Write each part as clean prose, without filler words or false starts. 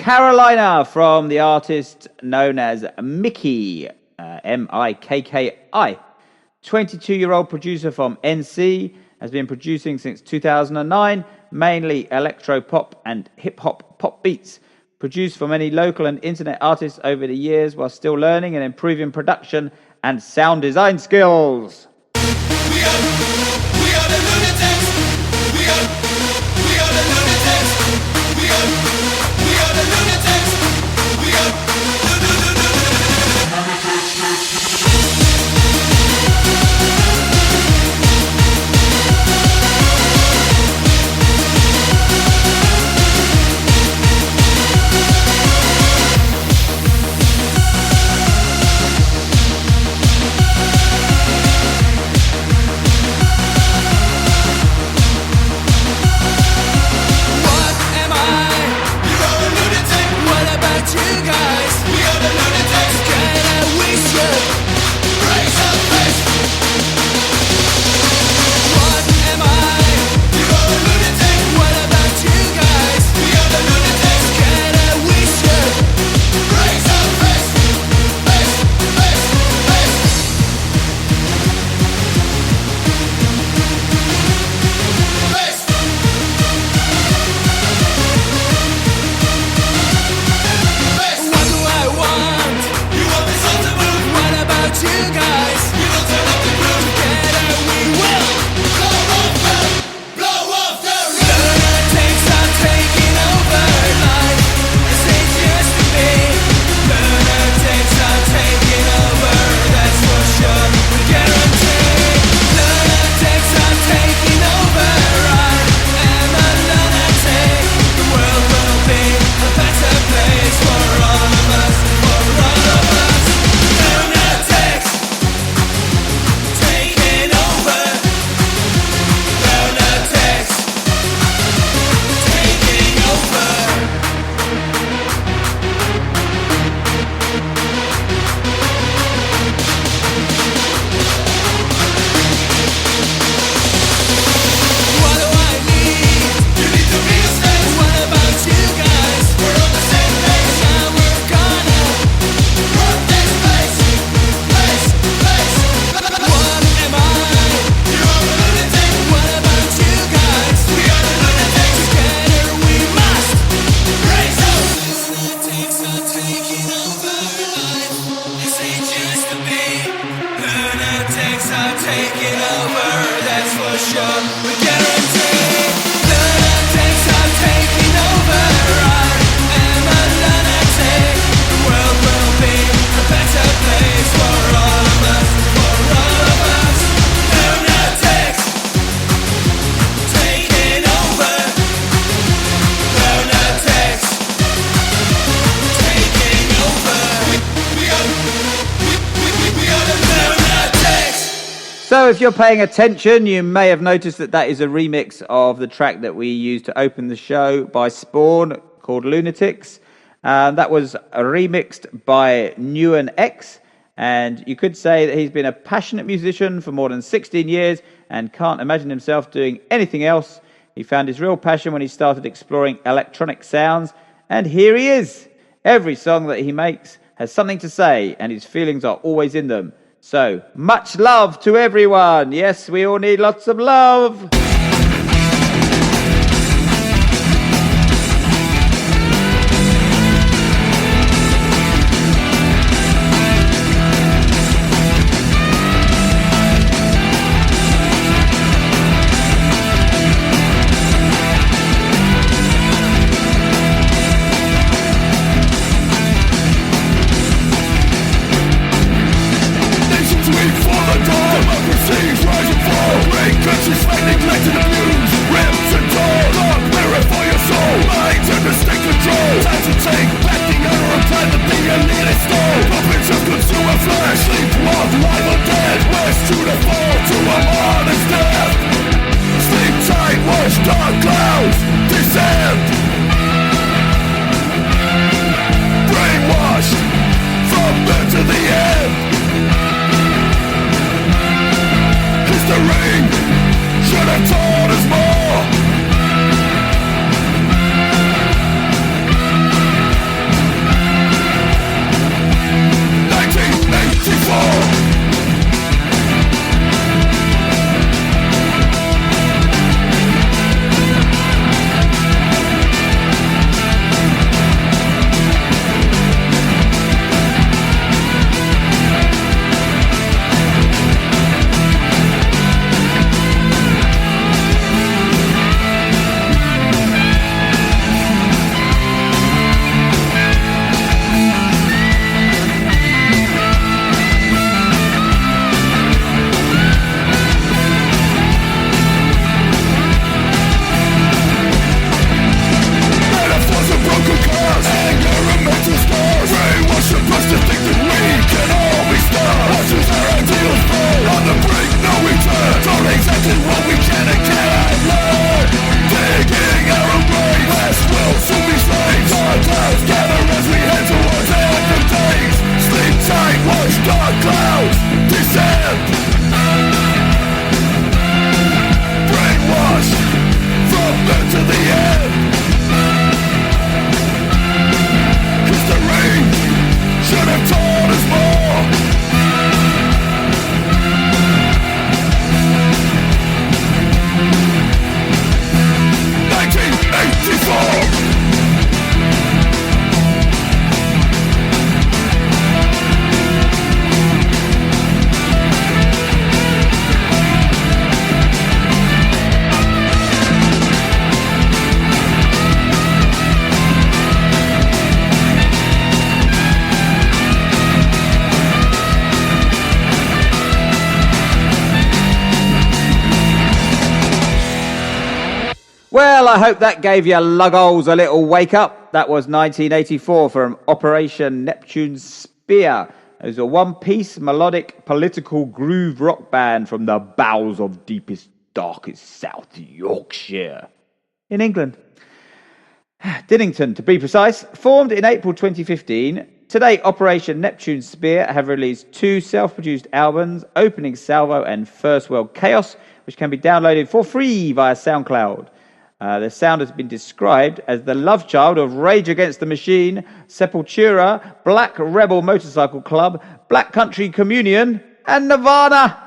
Carolina from the artist known as Mikki, Mikki. 22-year-old producer from NC, has been producing since 2009, mainly electro-pop and hip-hop pop beats. Produced for many local and internet artists over the years while still learning and improving production and sound design skills. We are the lunatics. We are the lunatics. We are the lunatics. We are So if you're paying attention, you may have noticed that is a remix of the track that we used to open the show by Spawn called Lunatics. That was remixed by Newman X, and you could say that he's been a passionate musician for more than 16 years and can't imagine himself doing anything else. He found his real passion when he started exploring electronic sounds, and here he is. Every song that he makes has something to say, and his feelings are always in them. So, much love to everyone. Yes, we all need lots of love. Democracy's rise and fall. Great countries fight, neglect Well, I hope that gave you lugholes a little wake-up. That was 1984 from Operation Neptune Spear. It was a one-piece melodic political groove rock band from the bowels of deepest, darkest South Yorkshire in England. Dinnington, to be precise, formed in April 2015. Today, Operation Neptune Spear have released 2 self-produced albums, Opening Salvo and First World Chaos, which can be downloaded for free via SoundCloud. The sound has been described as the love child of Rage Against the Machine, Sepultura, Black Rebel Motorcycle Club, Black Country Communion, and Nirvana.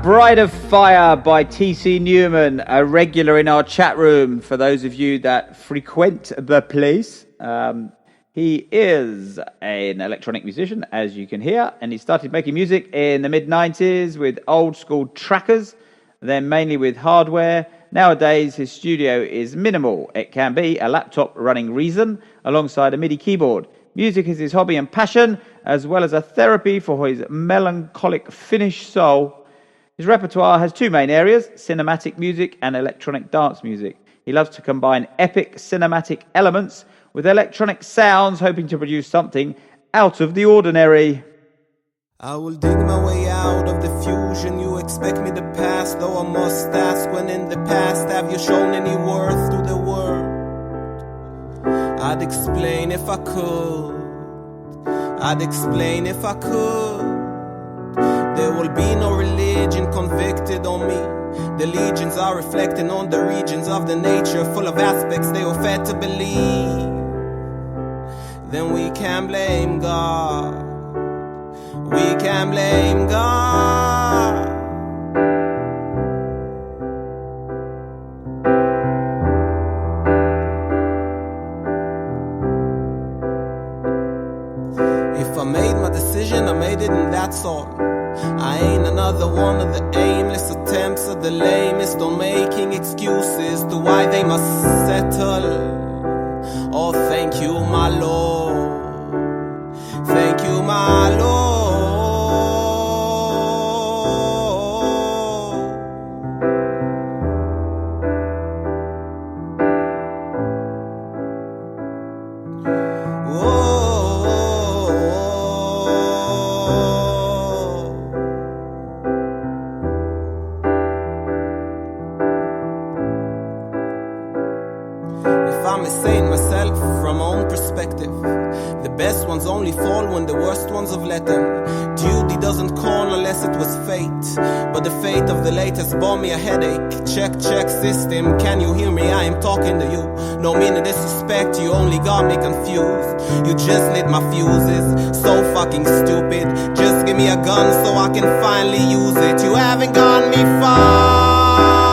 Bride of Fire by TC Newman, a regular in our chat room for those of you that frequent the place. He is an electronic musician, as you can hear, and he started making music in the mid-90s with old school trackers, then mainly with hardware. Nowadays, his studio is minimal. It can be a laptop running Reason alongside a MIDI keyboard. Music is his hobby and passion, as well as a therapy for his melancholic Finnish soul. His repertoire has two main areas, cinematic music and electronic dance music. He loves to combine epic cinematic elements with electronic sounds, hoping to produce something out of the ordinary. I will dig my way out of the fusion you expect me to pass, though I must ask, when in the past have you shown any worth to the world? I'd explain if I could, I'd explain if I could. There will be no religion convicted on me. The legions are reflecting on the regions of the nature, full of aspects they were fed to believe. Then we can blame God, we can blame God. If I made my decision, I made it and that's all. I ain't another one of the aimless attempts of the lamest on making excuses to why they must settle. Oh, thank you, my Lord. Thank you, my Lord. If I'm insane myself from my own perspective, the best ones only fall when the worst ones have let them. Duty doesn't call unless it was fate, but the fate of the late has bought me a headache. Check, check system, can you hear me? I am talking to you. No mean to disrespect, you only got me confused. You just lit my fuses, so fucking stupid. Just give me a gun so I can finally use it. You haven't gone me far.